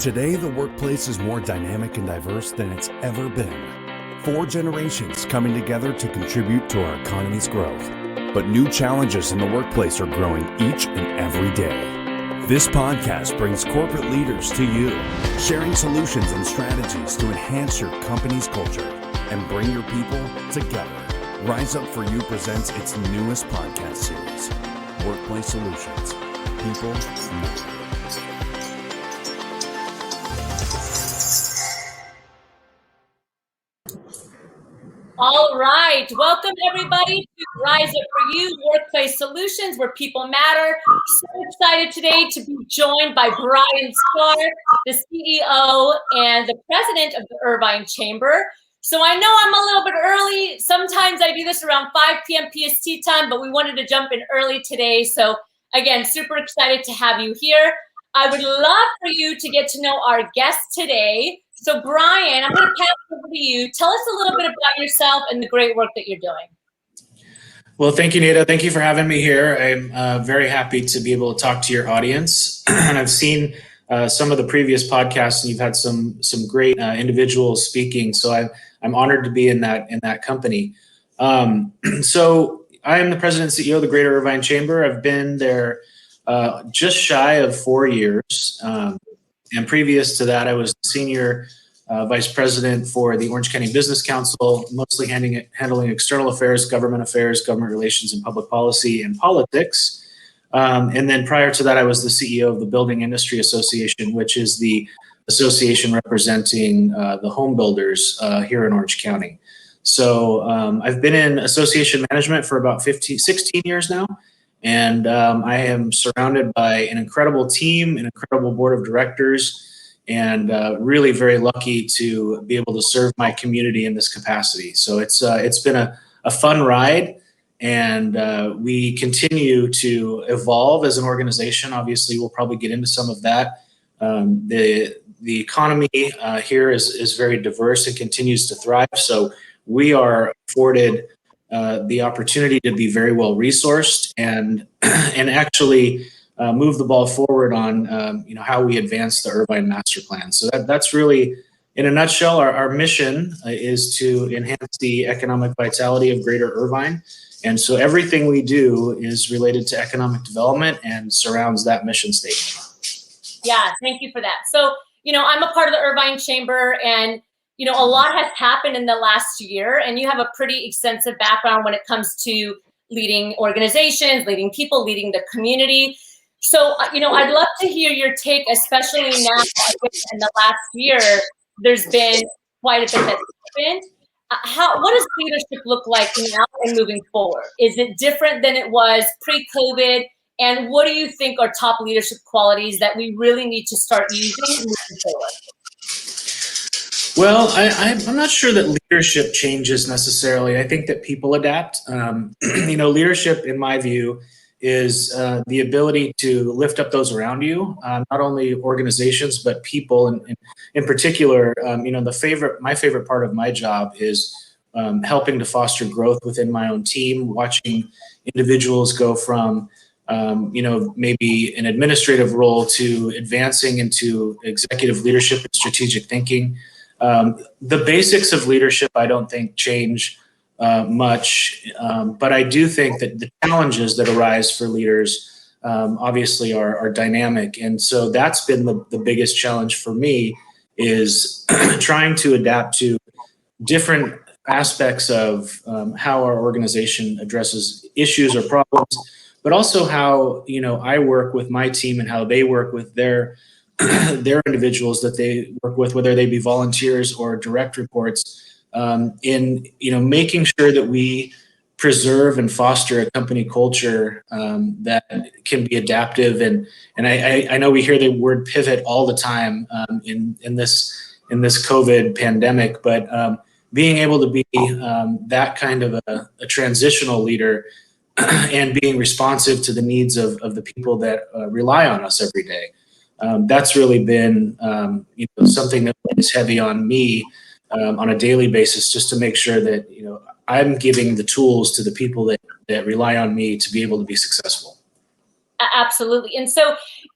Today, the workplace is more dynamic and diverse than it's ever been. 4 generations coming together to contribute to our economy's growth. But new challenges in the workplace are growing each and every day. This podcast brings corporate leaders to you, sharing solutions and strategies to enhance your company's culture and bring your people together. Rise Up For You presents its newest podcast series, Workplace Solutions. People matter. All right, welcome everybody to Rise Up For You, Workplace Solutions, where people matter. So excited today to be joined by Bryan Starr, the CEO and the president of the Irvine Chamber. So I know I'm a little bit early. Sometimes I do this around 5 p.m. PST time, but we wanted to jump in early today. So again, super excited to have you here. I would love for you to get to know our guest today. So Bryan, I'm going to pass it over to you. Tell us a little bit about yourself and the great work that you're doing. Well, thank you, Nita. Thank you for having me here. I'm very happy to be able to talk to your audience. And I've seen some of the previous podcasts, and you've had some great individuals speaking. So I'm honored to be in that company. So I am the president and CEO of the Greater Irvine Chamber. I've been there just shy of 4 years. And previous to that, I was senior vice president for the Orange County Business Council, mostly handling external affairs, government relations, and public policy and politics. And then prior to that, I was the CEO of the Building Industry Association, which is the association representing the home builders here in Orange County. So I've been in association management for about 16 years now. And I am surrounded by an incredible team, an incredible board of directors, and really very lucky to be able to serve my community in this capacity. So it's been a fun ride, and we continue to evolve as an organization. Obviously, we'll probably get into some of that. The economy here is very diverse and continues to thrive. So we are afforded the opportunity to be very well resourced and actually move the ball forward on how we advance the Irvine Master Plan. So that's really, in a nutshell, our mission is to enhance the economic vitality of Greater Irvine. And so everything we do is related to economic development and surrounds that mission statement. Yeah, thank you for that. So, I'm a part of the Irvine Chamber, and a lot has happened in the last year, and you have a pretty extensive background when it comes to leading organizations, leading people, leading the community. So, I'd love to hear your take, especially now in the last year, there's been quite a bit that's happened. What does leadership look like now and moving forward? Is it different than it was pre-COVID? And what do you think are top leadership qualities that we really need to start using moving forward? Well, I'm not sure that leadership changes necessarily. I think that people adapt. Leadership, in my view, is the ability to lift up those around you, not only organizations, but people. And in particular, my favorite part of my job is helping to foster growth within my own team, watching individuals go from maybe an administrative role to advancing into executive leadership and strategic thinking. The basics of leadership, I don't think, change much, but I do think that the challenges that arise for leaders obviously are dynamic. And so that's been the biggest challenge for me, is trying to adapt to different aspects of how our organization addresses issues or problems, but also how I work with my team and how they work with their individuals that they work with, whether they be volunteers or direct reports, in making sure that we preserve and foster a company culture that can be adaptive. And I know we hear the word pivot all the time in this COVID pandemic, but being able to be that kind of a transitional leader and being responsive to the needs of the people that rely on us every day. That's really been something that is heavy on me on a daily basis, just to make sure that I'm giving the tools to the people that rely on me to be able to be successful. Absolutely. And so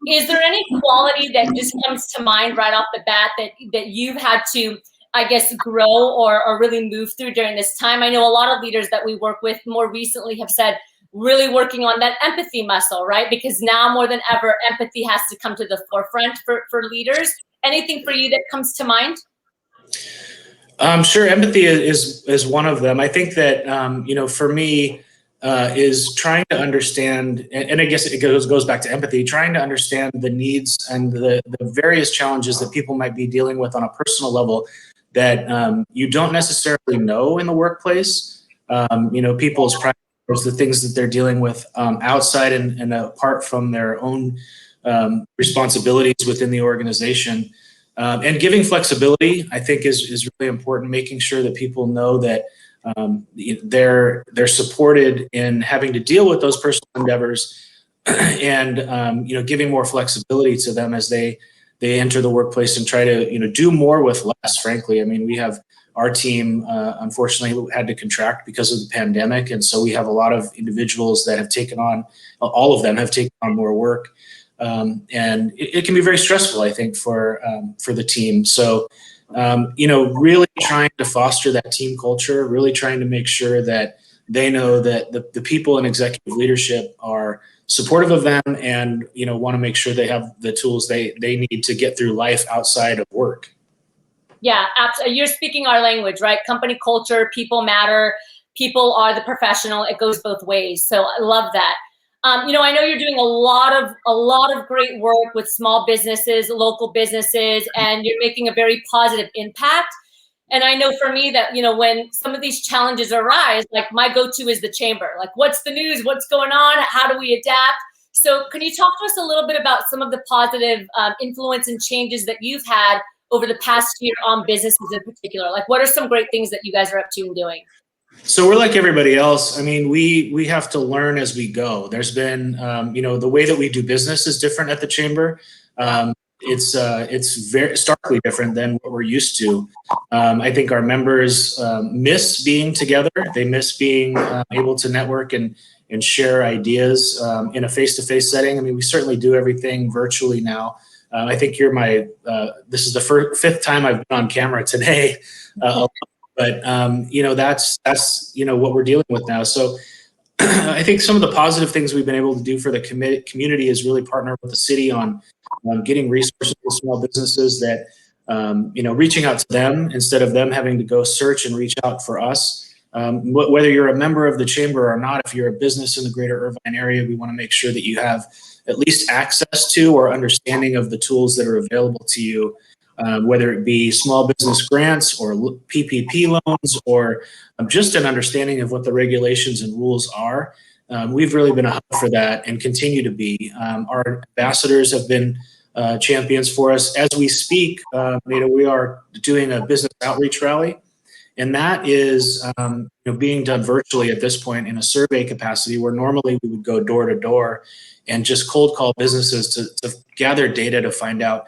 is there any quality that just comes to mind right off the bat that you've had to, I guess, grow or really move through during this time? I know a lot of leaders that we work with more recently have said, really working on that empathy muscle, right? Because now more than ever, empathy has to come to the forefront for leaders. Anything for you that comes to mind? Sure. Empathy is one of them. I think that, for me, is trying to understand, and I guess it goes back to empathy, trying to understand the needs and the various challenges that people might be dealing with on a personal level that you don't necessarily know in the workplace. People's practices, the things that they're dealing with outside and apart from their own responsibilities within the organization. And giving flexibility, I think, is really important, making sure that people know that they're supported in having to deal with those personal endeavors and giving more flexibility to them as they enter the workplace and try to do more with less. Frankly, I mean, we have our team unfortunately had to contract because of the pandemic, and so we have a lot of individuals that have taken on, all of them have taken on more work, and it can be very stressful, I think, for the team. So really trying to foster that team culture, really trying to make sure that they know that the people in executive leadership are supportive of them and, want to make sure they have the tools they need to get through life outside of work. Yeah, absolutely. You're speaking our language, right? Company culture, people matter, people are the professional. It goes both ways. So I love that. I know you're doing a lot of great work with small businesses, local businesses, and you're making a very positive impact. And I know for me that, when some of these challenges arise, like my go-to is the chamber. Like, what's the news? What's going on? How do we adapt? So can you talk to us a little bit about some of the positive influence and changes that you've had over the past year on businesses in particular? Like, what are some great things that you guys are up to and doing? So we're like everybody else. I mean, we have to learn as we go. There's been, the way that we do business is different at the chamber. It's very starkly different than what we're used to. I think our members miss being together. They miss being able to network and share ideas in a face-to-face setting. I mean, we certainly do everything virtually now. I think this is the fifth time I've been on camera today. But that's what we're dealing with now. So I think some of the positive things we've been able to do for the community is really partner with the city on getting resources for small businesses that reaching out to them instead of them having to go search and reach out for us. Whether you're a member of the chamber or not, if you're a business in the Greater Irvine area, we want to make sure that you have at least access to or understanding of the tools that are available to you. Whether it be small business grants or PPP loans or just an understanding of what the regulations and rules are. We've really been a hub for that and continue to be. Our ambassadors have been champions for us. As we speak, we are doing a business outreach rally, and that is being done virtually at this point in a survey capacity, where normally we would go door to door and just cold call businesses to gather data to find out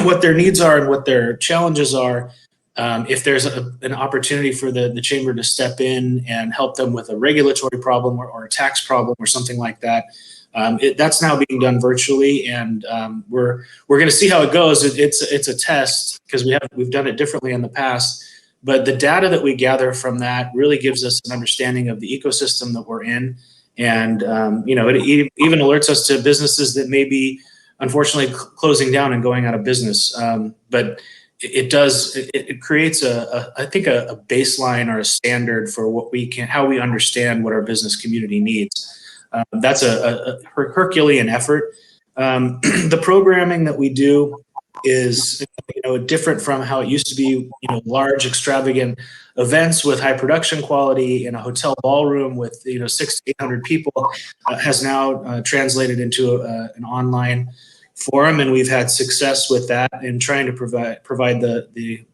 what their needs are and what their challenges are. If there's an opportunity for the chamber to step in and help them with a regulatory problem or a tax problem or something like that, that's now being done virtually, and we're going to see how it goes. It's a test because we've done it differently in the past, but the data that we gather from that really gives us an understanding of the ecosystem that we're in, and it even alerts us to businesses that may be unfortunately closing down and going out of business. But it creates I think a baseline or a standard for how we understand what our business community needs. That's a Herculean effort. The programming that we do is different from how it used to be. Large, extravagant events with high production quality in a hotel ballroom with 600 to 800 people has now translated into an online forum, and we've had success with that in trying to provide the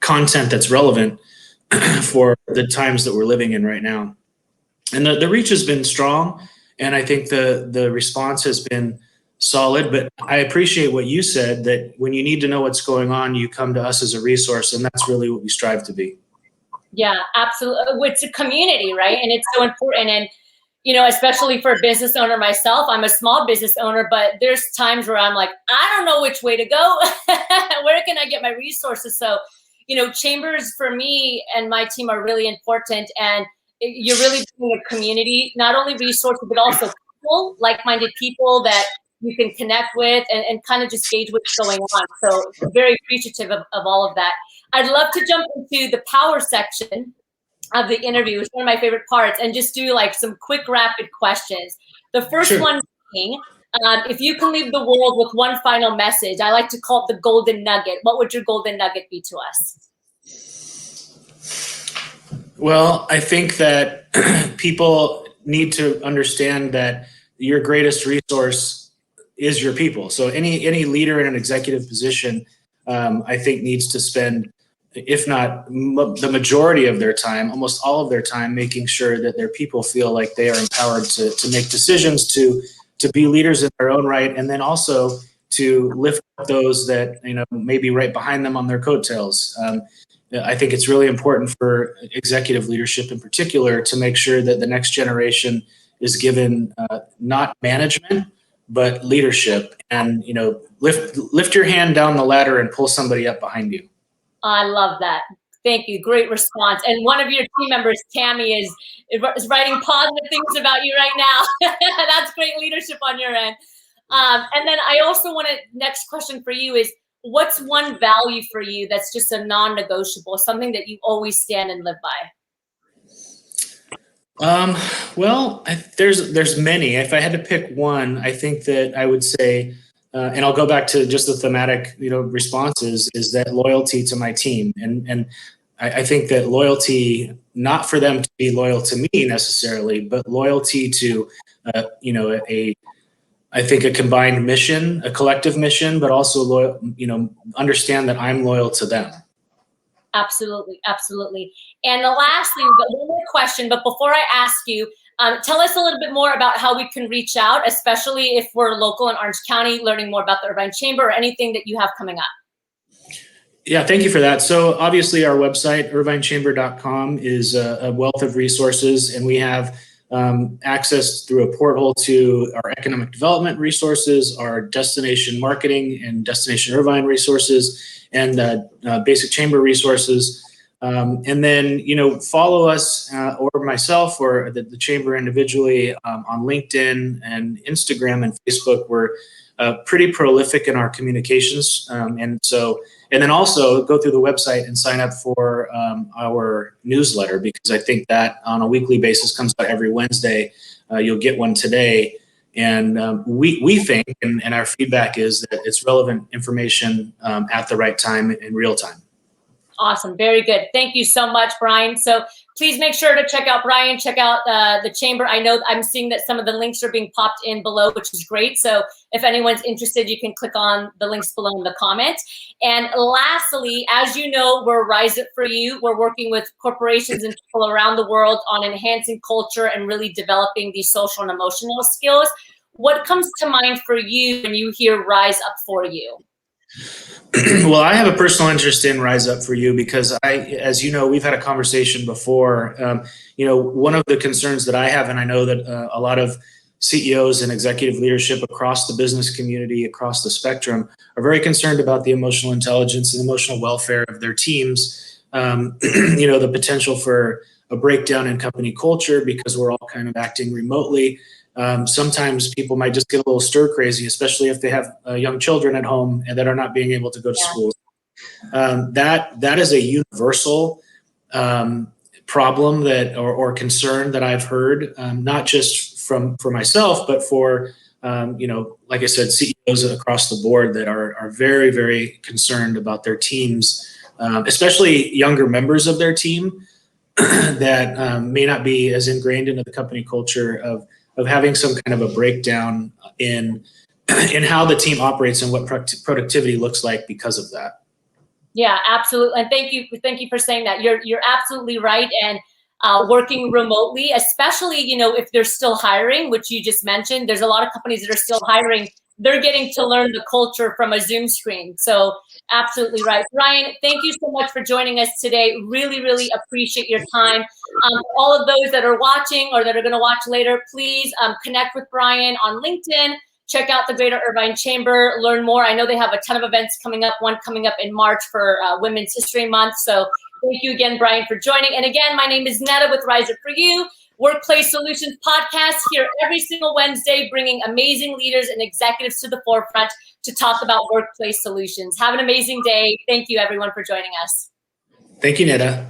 content that's relevant for the times that we're living in right now. And the reach has been strong, and I think the response has been solid. But I appreciate what you said, that when you need to know what's going on, you come to us as a resource, and that's really what we strive to be. Yeah, absolutely. It's a community, right? And it's so important. And especially for a business owner myself, I'm a small business owner, but there's times where I'm like, I don't know which way to go. Where can I get my resources? So, chambers for me and my team are really important. And you're really building a community, not only resources, but also people, like-minded people that you can connect with and kind of just gauge what's going on. So very appreciative of all of that. I'd love to jump into the power section of the interview. It's one of my favorite parts, and just do like some quick rapid questions. The first one being, if you can leave the world with one final message, I like to call it the Golden Nugget. What would your Golden Nugget be to us? Well, I think that people need to understand that your greatest resource is your people. So any leader in an executive position, I think, needs to spend, if not the majority of their time, almost all of their time, making sure that their people feel like they are empowered to make decisions, to be leaders in their own right, and then also to lift up those that may be right behind them on their coattails. I think it's really important for executive leadership in particular to make sure that the next generation is given not management, but leadership, and lift your hand down the ladder and pull somebody up behind you. I love that. Thank you. Great response. And one of your team members, Tammy, is writing positive things about you right now. That's great leadership on your end. And then I also next question for you is, what's one value for you that's just a non-negotiable, something that you always stand and live by? Well, there's many. If I had to pick one, I think that I would say, and I'll go back to just the thematic, responses, is that loyalty to my team. And I think that loyalty, not for them to be loyal to me necessarily, but loyalty to, I think a combined mission, a collective mission, but also understand that I'm loyal to them. Absolutely. Absolutely. And the last thing, but one more question, but before I ask you, tell us a little bit more about how we can reach out, especially if we're local in Orange County, learning more about the Irvine Chamber or anything that you have coming up. Yeah, thank you for that. So obviously our website, irvinechamber.com, is a wealth of resources, and we have access through a portal to our economic development resources, our destination marketing and destination Irvine resources, and basic chamber resources. And then, follow us or myself or the chamber individually on LinkedIn and Instagram and Facebook. We're pretty prolific in our communications. And then also go through the website and sign up for our newsletter, because I think that on a weekly basis comes out every Wednesday. You'll get one today. And we think, and our feedback is that it's relevant information at the right time in real time. Awesome. Very good. Thank you so much, Bryan. So please make sure to check out Bryan, check out the chamber. I know I'm seeing that some of the links are being popped in below, which is great. So if anyone's interested, you can click on the links below in the comments. And lastly, as you know, we're Rise Up For You. We're working with corporations and people around the world on enhancing culture and really developing these social and emotional skills. What comes to mind for you when you hear Rise Up For You? Well, I have a personal interest in Rise Up For You because as you know, we've had a conversation before. One of the concerns that I have, and I know that a lot of CEOs and executive leadership across the business community, across the spectrum, are very concerned about the emotional intelligence and emotional welfare of their teams. The potential for a breakdown in company culture because we're all kind of acting remotely. Sometimes people might just get a little stir crazy, especially if they have young children at home and that are not being able to go to school. That is a universal problem or concern that I've heard, not just for myself, but for like I said, CEOs across the board that are very, very concerned about their teams, especially younger members of their team that may not be as ingrained into the company culture of having some kind of a breakdown in how the team operates and what productivity looks like because of that. Yeah, absolutely. And thank you for saying that. You're absolutely right. And working remotely, especially, if they're still hiring, which you just mentioned, there's a lot of companies that are still hiring they're getting to learn the culture from a Zoom screen. So absolutely right. Bryan, thank you so much for joining us today. Really, really appreciate your time. All of those that are watching or that are going to watch later, please connect with Bryan on LinkedIn. Check out the Greater Irvine Chamber, learn more. I know they have a ton of events coming up, one coming up in March for Women's History Month. So thank you again, Bryan, for joining. And again, my name is Netta with Rise Up For You, Workplace Solutions Podcast, here every single Wednesday, bringing amazing leaders and executives to the forefront to talk about workplace solutions. Have an amazing day. Thank you, everyone, for joining us. Thank you, Netta.